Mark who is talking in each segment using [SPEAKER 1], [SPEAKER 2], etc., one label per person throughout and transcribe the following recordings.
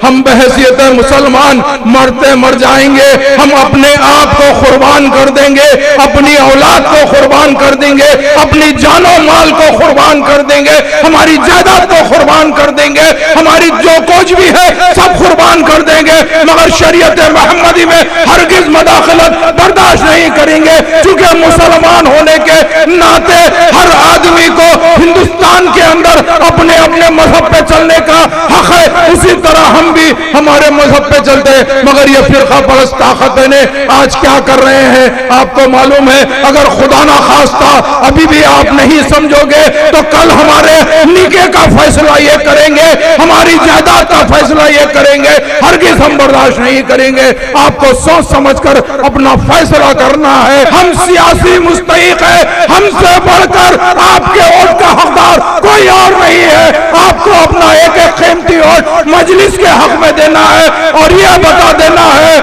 [SPEAKER 1] हम बहैसियत मुसलमान मरते मर जाएंगे, हम अपने आप को कुर्बान कर देंगे, अपनी औलाद को कुर्बान कर देंगे, अपनी जानो माल को कुर्बान कर देंगे, हमारी जायदाद को कुर्बान कर देंगे, हमारी जो कुछ भी है सब कुर्बान कर देंगे, मगर शरीयत मोहम्मदी में हरगिज मदाखलत बर्दाश्त नहीं करेंगे। क्योंकि मुसलमान होने के नाते हर आदमी को हिंदुस्तान के अंदर अपने अपने मजहब पे चलने का हक है, उसी तरह हम भी हमारे मजहब पे चलते हैं। मगर ये फिरका परस्त ताकतें ने आज क्या कर रहे हैं आपको मालूम है। अगर खुदा ना खास्ता अभी भी आप नहीं समझोगे तो कल हमारे निके का फैसला ये करेंगे, हमारी जायदाद का फैसला ये करेंगे, हरगिज हम बर्दाश्त नहीं करेंगे। आपको सोच समझकर अपना फैसला करना है। हम सियासी मुस्तहिक है, हमसे बढ़कर आपके वोट का हकदार कोई और नहीं है। आपको अपना एक एक कीमती वोट मजलिस के हक में देना है और यह बता देना है,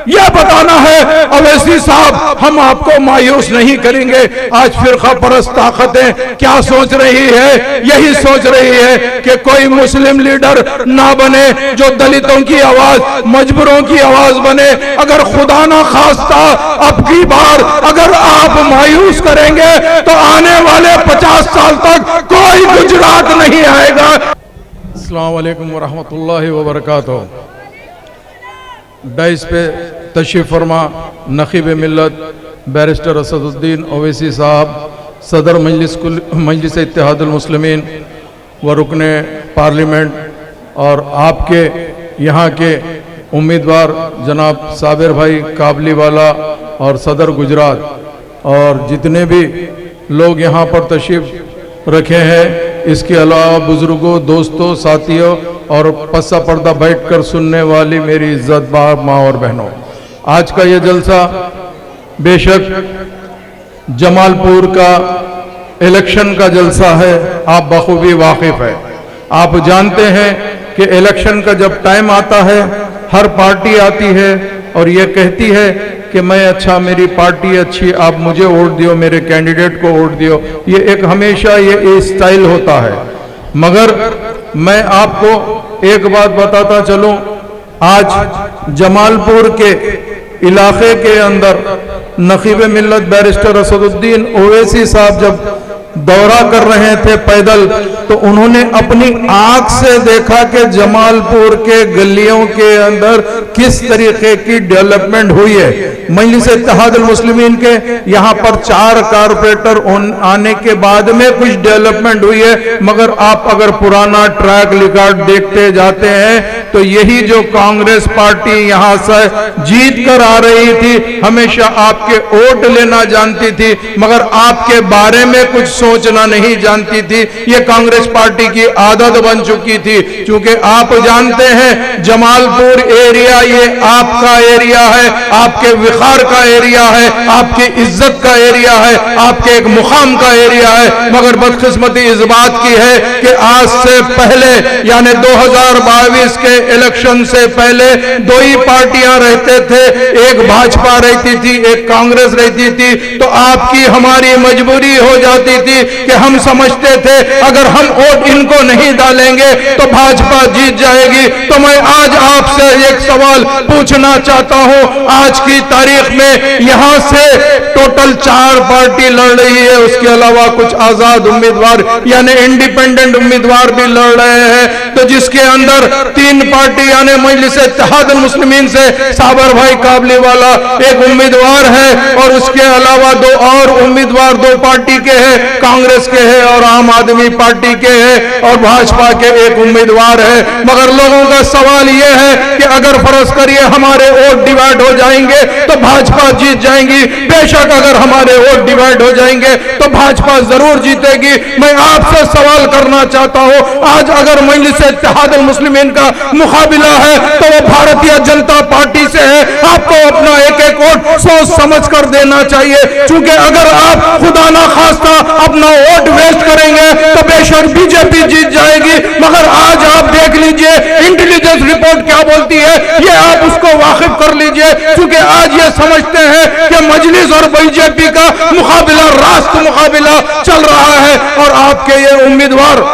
[SPEAKER 1] यह बताना है अवैसी साहब हम आपको मायूस नहीं करेंगे। आज फिरका परस्त ताकतें क्या सोच रही है, यही सोच रही है कि कोई मुस्लिम लीडर ना बने जो दलितों की आवाज, मजबूरों की आवाज बने। अगर खुदा ना खास्ता अब की बार अगर आप मायूस करेंगे तो आने वाले 50 साल तक कोई गुजरात नहीं आएगा। अस्सलाम वालेकुम वरहमतुल्लाहि वबरकातुहू। डाइस पे तशरीफ़ फरमा नक़ीब मिल्लत बैरिस्टर असदुद्दीन ओवैसी साहब, सदर मजलिस इत्तेहादुल मुस्लिमीन व रुकने पार्लियामेंट, और आपके यहाँ के उम्मीदवार जनाब साबिर भाई काबली वाला और सदर गुजरात, और जितने भी लोग यहाँ पर तशरीफ़ रखे हैं, इसके अलावा बुजुर्गों, दोस्तों, साथियों और पस्सा पर्दा बैठकर सुनने वाली मेरी इज्जत माँ और बहनों, आज का ये जलसा बेशक जमालपुर का इलेक्शन का जलसा है। आप बखूबी वाकिफ है, आप जानते हैं कि इलेक्शन का जब टाइम आता है हर पार्टी आती है और ये कहती है कि मैं अच्छा, मेरी पार्टी अच्छी, आप मुझे वोट दियो, मेरे कैंडिडेट को वोट दियो। ये एक हमेशा ये स्टाइल होता है। मगर मैं आपको एक बात बताता चलूं, आज जमालपुर के इलाके के अंदर नक़ीब मिल्लत बैरिस्टर असदुद्दीन ओवैसी साहब जब दौरा कर रहे थे पैदल, तो उन्होंने अपनी आंख से देखा कि जमालपुर के गलियों के अंदर किस तरीके की डेवलपमेंट हुई है। मजलिस इत्तेहादुल मुस्लिमीन के यहाँ पर 4 कारपोरेटर आने के बाद में कुछ डेवलपमेंट हुई है। मगर आप अगर पुराना ट्रैक रिकॉर्ड देखते जाते हैं तो यही जो कांग्रेस पार्टी यहाँ से जीत कर आ रही थी, हमेशा आपके वोट लेना जानती थी, मगर आपके बारे में कुछ सोचना नहीं जानती थी। ये कांग्रेस पार्टी की आदत बन चुकी थी। क्योंकि आप जानते हैं जमालपुर एरिया ये आपका एरिया है, आपके विखार का एरिया है, आपकी इज्जत का एरिया है, आपके एक मुकाम का एरिया है। मगर बदकिस्मती इस बात की है कि आज से पहले यानी 2022 के इलेक्शन से पहले 2 ही पार्टियां रहते थे, एक भाजपा रहती थी, एक कांग्रेस रहती थी। तो आपकी हमारी मजबूरी हो जाती थी कि हम समझते थे अगर हम वोट इनको नहीं डालेंगे तो भाजपा जीत जाएगी। तो मैं आज आपसे एक सवाल पूछना चाहता हूं, आज की तारीख में यहां से टोटल 4 पार्टी लड़ रही है, उसके अलावा कुछ आजाद उम्मीदवार यानी इंडिपेंडेंट उम्मीदवार भी लड़ रहे हैं। तो जिसके अंदर 3 पार्टी यानी मजलिस इत्तेहादुल मुस्लिमीन से साबिर भाई काबली वाला एक उम्मीदवार है, और उसके अलावा 2 और उम्मीदवार 2 पार्टी के हैं, कांग्रेस के हैं और आम आदमी पार्टी के हैं, और भाजपा के एक उम्मीदवार है। मगर लोगों का सवाल यह है कि अगर फर्ज करिए हमारे वोट डिवाइड हो जाएंगे तो भाजपा जीत जाएंगी। बेशक अगर हमारे वोट डिवाइड हो जाएंगे तो भाजपा जरूर जीतेगी। मैं आपसे सवाल करना चाहता हूं, आज अगर मजलिस इत्तेहादुल मुस्लिमीन का मुकाबला है तो वो भारतीय जनता पार्टी से है। आपको अपना एक एक वोट सोच समझ कर देना चाहिए। क्योंकि अगर आप खुदा ना खास्ता अपना वोट वेस्ट करेंगे तो बेशक बीजेपी जीत जाएगी। मगर आज आप देख लीजिए इंटेलिजेंस रिपोर्ट क्या बोलती है, ये आप उसको वाकिफ कर लीजिए। क्योंकि आज ये समझते हैं कि मजलिस और बीजेपी का मुकाबला रास्त मुकाबला चल रहा है, और आपके ये उम्मीदवार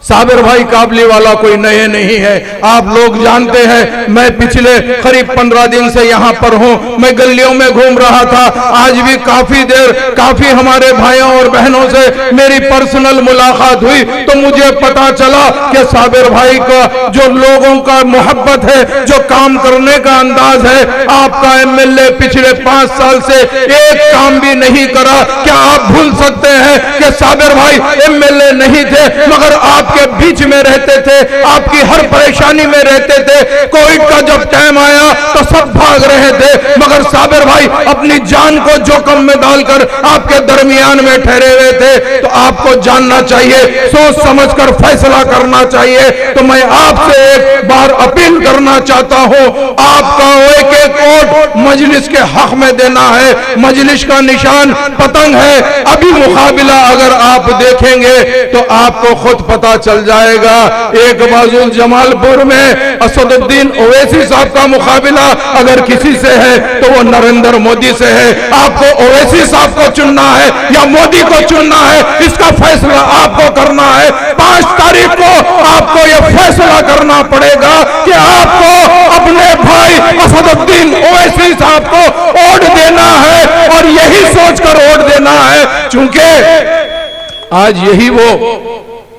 [SPEAKER 1] साबिर भाई काबली वाला कोई नए नहीं है, आप लोग जानते हैं। मैं पिछले करीब 15 दिन से यहाँ पर हूँ, मैं गलियों में घूम रहा था। आज भी काफी देर काफी हमारे भाइयों और बहनों से मेरी पर्सनल मुलाकात हुई तो मुझे पता चला कि साबिर भाई का जो लोगों का मोहब्बत है, जो काम करने का अंदाज है, आपका एमएलए पिछले 5 साल से एक काम भी नहीं करा। क्या आप भूल सकते हैं कि साबिर भाई एमएलए नहीं थे मगर आप के बीच में रहते थे, आपकी हर परेशानी में रहते थे। कोविड का जब टाइम आया तो सब भाग रहे थे मगर साबिर भाई अपनी जान को जोखिम में डालकर आपके दरमियान में ठहरे हुए थे। तो आपको जानना चाहिए, सोच समझकर फैसला करना चाहिए। तो मैं आपसे एक बार अपील करना चाहता हूं, आपका एक एक वोट मजलिस के हक में देना है। मजलिस का निशान पतंग है। अभी मुकाबला अगर आप देखेंगे तो आपको खुद पता चल जाएगा। एक बाजू जमालपुर में असदुद्दीन ओवैसी साहब का मुकाबला अगर किसी से है तो वो नरेंद्र मोदी से है। आपको ओवैसी साहब को चुनना है या मोदी को चुनना है, इसका फैसला आपको करना है। 5 तारीख को आपको यह फैसला करना पड़ेगा कि आपको अपने भाई असदुद्दीन ओवैसी साहब को वोट देना है और यही सोचकर वोट देना है, क्योंकि आज यही वो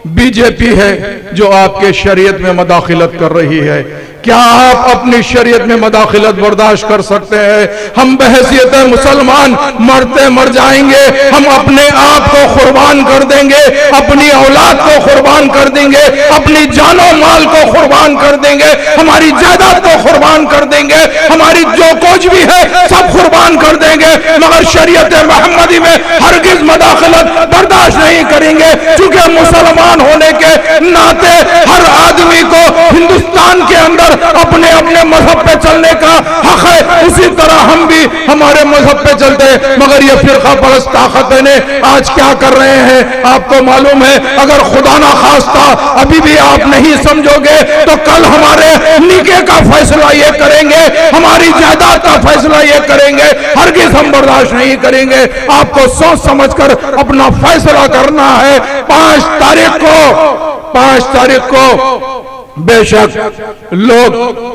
[SPEAKER 1] बीजेपी है जो आपके शरीयत में मदाखिलत कर रही है। क्या आप अपनी शरीयत में मदाखिलत बर्दाश्त कर सकते हैं? हम बहैसियत मुसलमान मरते मर जाएंगे, हम अपने आप को कुर्बान कर देंगे, अपनी औलाद को कुर्बान कर देंगे, अपनी जानो माल को कुर्बान कर देंगे, हमारी जायदाद को कुर्बान कर देंगे, हमारी जो कुछ भी है सब कुर्बान कर देंगे, मगर शरीयत मोहम्मदी में हरगिज मदाखिलत बर्दाश्त नहीं करेंगे। क्योंकि मुसलमान होने के नाते हर आदमी को हिंदुस्तान के अंदर अपने अपने मजहब पे चलने का हक है, उसी तरह हम भी हमारे मजहब पे चलते हैं। मगर ये फिरका परस्त ताकतें ने आज क्या कर रहे हैं आपको मालूम है। अगर खुदा ना खास्ता अभी भी आप नहीं समझोगे तो कल हमारे निके का फैसला ये करेंगे, हमारी जायदाद का फैसला ये करेंगे। हरगिज हम बर्दाश्त नहीं करेंगे। आपको सोच समझकर अपना फैसला करना है। 5 तारीख को बेशक लोग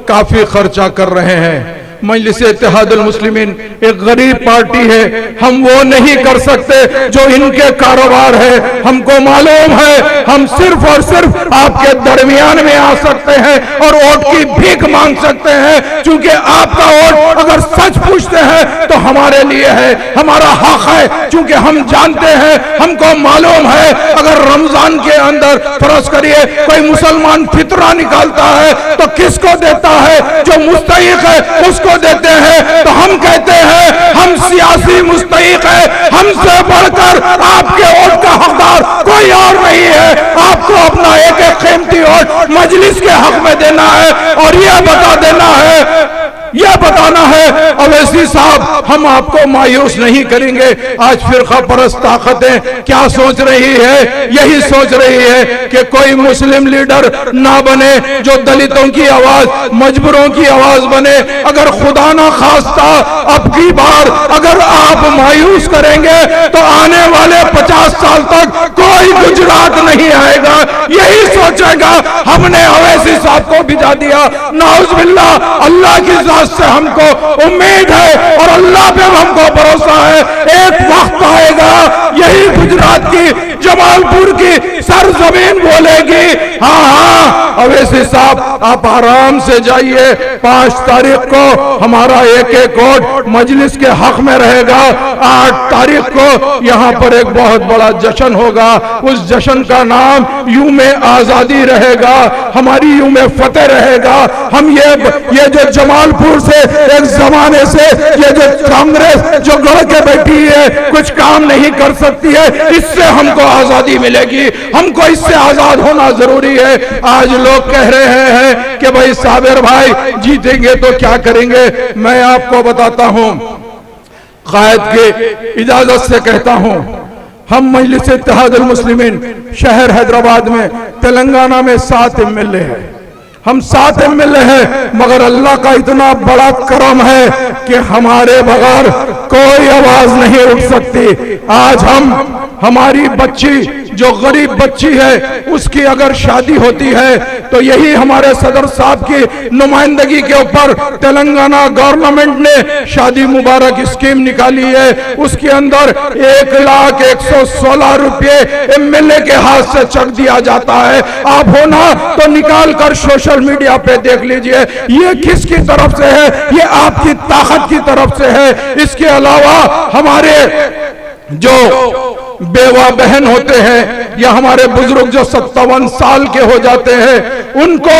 [SPEAKER 1] काफी खर्चा कर रहे हैं। मजलिस इत्तेहादुल मुस्लिमीन एक गरीब पार्टी है, हम वो नहीं कर सकते जो इनके कारोबार है। हमको मालूम है हम सिर्फ और सिर्फ आपके दरमियान में आ सकते हैं और वोट की भीख मांग सकते हैं, क्योंकि आपका वोट अगर सच पूछते हैं तो हमारे लिए है, हमारा हक है। क्योंकि हम जानते हैं, हमको मालूम है अगर रमजान के अंदर फर्ज करिए कोई मुसलमान फितरा निकालता है तो किसको देता है? जो मुस्तहिक है उसको देते हैं। तो हम कहते हैं हम सियासी मुस्तहिक है, हमसे बढ़कर आपके वोट का हकदार कोई और नहीं है। आपको अपना एक एक कीमती वोट मजलिस के हक में देना है और यह बता देना है, यह बताना है ओवैसी साहब हम आपको मायूस नहीं करेंगे। आज फिरका परस्त ताकतें क्या सोच रही है? यही सोच रही है कि कोई मुस्लिम लीडर ना बने जो दलितों की आवाज, मजबूरों की आवाज बने। अगर खुदा ना खास्ता अब की बार अगर आप मायूस करेंगे तो आने वाले 50 साल तक कोई गुजरात नहीं आएगा। यही सोचेगा हमने ओवैसी साहब को भिजा दिया। नाउज़ बिल्लाह, अल्लाह की से हमको उम्मीद है और अल्लाह पे हमको भरोसा है। एक वक्त आएगा यही गुजरात की जमालपुर की सरजमीन बोलेगी हाँ हाँ ओवैसी साहब आप आराम से जाइए। 5 तारीख को हमारा एक एक वोट मजलिस के हक में रहेगा। 8 तारीख को यहाँ पर एक बहुत बड़ा जश्न होगा। उस जश्न का नाम यूम आजादी रहेगा, हमारी यूम फतेह रहेगा। हम ये जो जमालपुर से एक जमाने से ये जो कांग्रेस जो गढ़ के बैठी है कुछ काम नहीं कर सकती है, इससे हमको आजादी मिलेगी। हमको इससे आजाद होना जरूरी है। आज लोग कह रहे हैं कि भाई साबिर भाई जीतेंगे तो क्या करेंगे। मैं आपको बताता हूं, कायद के इजाजत से कहता हूं, हम मजलिस इत्तेहादुल मुस्लिमीन शहर हैदराबाद में तेलंगाना में 7 एमएलए हैं। हम 7 एमएलए हैं, मगर अल्लाह का इतना बड़ा करम है कि हमारे बगैर कोई आवाज नहीं उठ सकती। आज हम हमारी बच्ची जो गरीब बच्ची है उसकी अगर शादी होती है तो यही हमारे सदर साहब की नुमाइंदगी के ऊपर तेलंगाना गवर्नमेंट ने शादी मुबारक स्कीम निकाली है। उसके अंदर 1,116 रुपये एमएलए के हाथ से चक दिया जाता है। आप हो ना तो निकाल कर सोशल मीडिया पे देख लीजिए, ये किसकी तरफ से है? ये आपकी ताकत की तरफ से है। इसके अलावा हमारे जो बेवा बहन होते हैं या हमारे बुजुर्ग जो 57 साल के हो जाते हैं उनको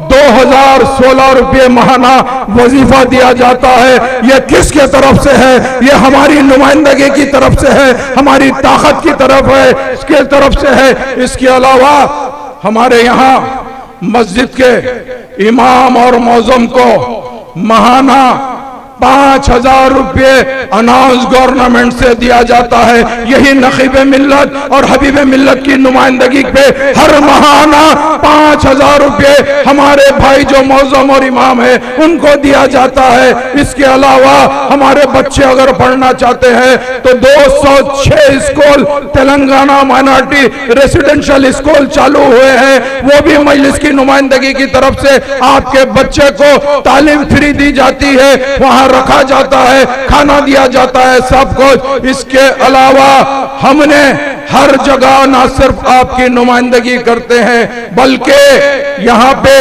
[SPEAKER 1] 2016 रुपये महाना वजीफा दिया जाता है। यह किसके तरफ से है? यह हमारी नुमाइंदगी की तरफ से है, हमारी ताकत की तरफ है, इसके तरफ से है। इसके अलावा हमारे यहाँ मस्जिद के इमाम और मौज़म को महाना 5,000 रुपये अनाउंस गवर्नमेंट से दिया जाता है। यही नखीब मिल्लत और हबीब मिल्लत की नुमाइंदगी पे हर महाना 5,000 रुपये हमारे भाई जो मौज़म और इमाम है उनको दिया जाता है। इसके अलावा हमारे बच्चे अगर पढ़ना चाहते हैं तो 206 school Telangana minority residential school चालू हुए हैं, वो भी मजलिस की नुमाइंदगी की तरफ से आपके बच्चे को तालीम फ्री दी जाती है, वहां रखा जाता है, खाना दिया जाता है, सब कुछ। इसके अलावा हमने हर जगह ना सिर्फ आपकी नुमाइंदगी करते हैं बल्कि यहाँ पे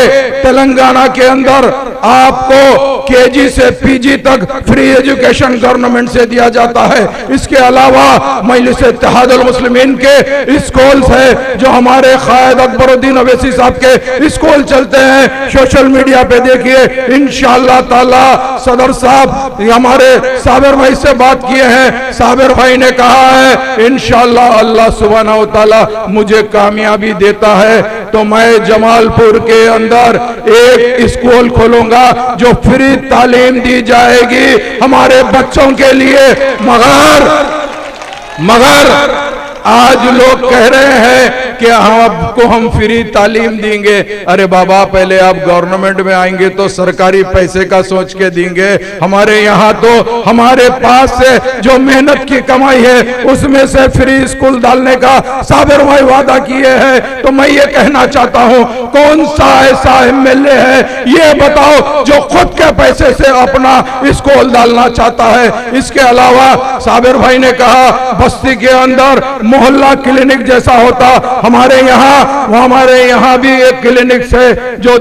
[SPEAKER 1] तेलंगाना के अंदर आपको केजी से पीजी तक फ्री एजुकेशन गवर्नमेंट से दिया जाता है। इसके अलावा मजलिस इत्तेहादुल मुस्लिमीन के स्कूल्स है जो हमारे कायद अकबरुद्दीन अवैसी साहब के स्कूल चलते हैं, सोशल मीडिया पे देखिए। इंशाअल्लाह ताला सदर साहब हमारे साबिर भाई से बात किए हैं, साबिर भाई ने कहा है इंशाअल्लाह अल्लाह सुब्हानहू तआला मुझे कामयाबी देता है तो मैं जमालपुर के अंदर एक स्कूल खोलूंगा जो फ्री तालीम दी जाएगी हमारे बच्चों के लिए। मगर आज लोग कह रहे हैं कि आपको हम फ्री तालीम देंगे। अरे बाबा, पहले आप गवर्नमेंट में आएंगे तो सरकारी पैसे का सोच के देंगे। हमारे यहाँ तो हमारे पास से जो मेहनत की कमाई है उसमें से फ्री स्कूल डालने का साबिर भाई वादा किए हैं। तो मैं ये कहना चाहता हूँ, कौन सा ऐसा एमएलए है ये बताओ जो खुद के पैसे से अपना स्कूल डालना चाहता है। इसके अलावा साबिर भाई ने कहा बस्ती के अंदर मोहल्ला क्लिनिक जैसा होता, हमारे यहाँ भी एक क्लिनिक से जो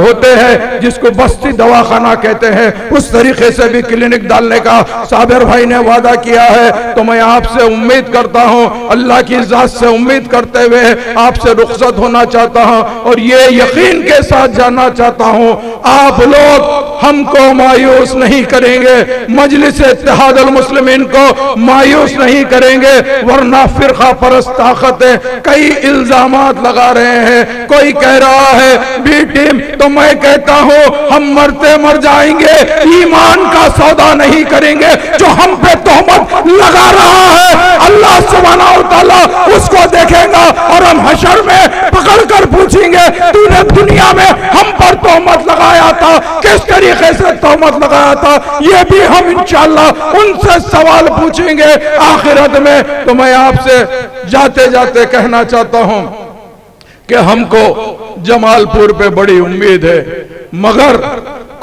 [SPEAKER 1] होते हैं जिसको बस्ती दवाखाना कहते हैं, उस तरीके से भी क्लिनिक डालने का साबिर भाई ने वादा किया है। तो मैं आपसे उम्मीद करता हूं, अल्लाह की जात से उम्मीद करते हुए आपसे रुखसत होना चाहता हूं और ये यकीन के साथ जानना चाहता हूं आप लोग हमको मायूस नहीं करेंगे, मजलिस इत्तेहादुल मुस्लिमीन को मायूस नहीं करेंगे, वरना फिरका परस्त ताकत कई इल्जामात लगा रहे हैं। कोई कह रहा है बी टीम, तो मैं कहता हूं हम मरते मर जाएंगे, ईमान का सौदा नहीं करेंगे। जो हम पे तोहमत लगा रहा है अल्लाह सुब्हानहू तआला उसको देखेगा और हम हशर में पकड़ कर पूछेंगे तूने दुनिया में हम पर तोहमत लगाया था, किस तरीके से तोहमत लगाया था। ये भी हम इंशाअल्लाह उनसे सवाल पूछेंगे आखिरत में। तो मैं आपसे जाते जाते कहना चाहता हूं कि हमको जमालपुर पे बड़ी उम्मीद है, मगर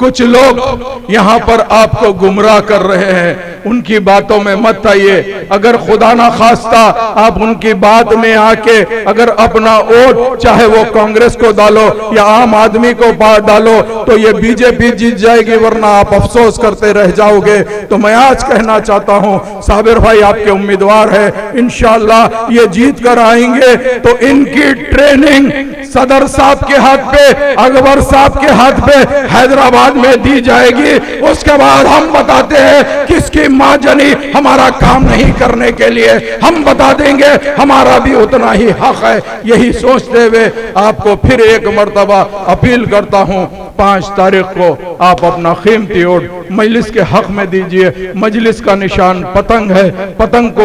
[SPEAKER 1] कुछ लोग यहाँ पर आपको गुमराह कर रहे हैं, उनकी बातों में मत आइए। अगर खुदा ना खास्ता आप उनकी बात में आके अगर अपना वोट चाहे वो कांग्रेस को डालो या आम आदमी को डालो तो ये बीजेपी जीत जाएगी, वरना आप अफसोस करते रह जाओगे। तो मैं आज कहना चाहता हूँ साबिर भाई आपके उम्मीदवार है, इंशाअल्लाह ये जीत कर आएंगे तो इनकी ट्रेनिंग सदर साहब के हाथ पे, अकबर साहब के हाथ पे हैदराबाद में दी जाएगी। उसके बाद हम बताते हैं किसकी मां जनी हमारा काम नहीं करने के लिए, हम बता देंगे हमारा भी उतना ही हक है। यही सोचते हुए आपको फिर एक मर्तबा अपील करता हूं, 5 तारीख को आप अपना कीमती वोट मजलिस के हक में दीजिए। मजलिस का निशान पतंग है, पतंग को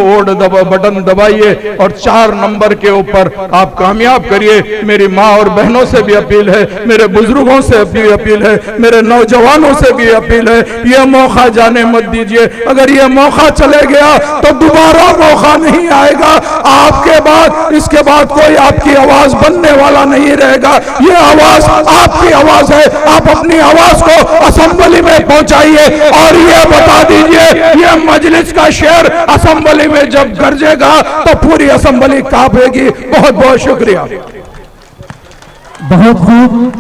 [SPEAKER 1] बटन दबाइए और 4 नंबर के ऊपर आप कामयाब करिए। मेरी माँ और बहनों से भी अपील है, मेरे बुजुर्गों से भी अपील है, मेरे नौजवानों से भी अपील है, यह मौका जाने मत दीजिए। अगर यह मौका चले गया तो दोबारा मौका नहीं आएगा। आपके बाद, इसके बाद कोई आपकी आवाज बनने वाला नहीं रहेगा। यह आवाज आपकी आवाज है, आप अपनी आवाज को असेंबली में पहुंचाइए और यह बता दीजिए, यह मजलिस का शेर असेंबली में जब गरजेगा तो पूरी असेंबली कांपेगी। बहुत बहुत शुक्रिया।
[SPEAKER 2] बहुत खूब।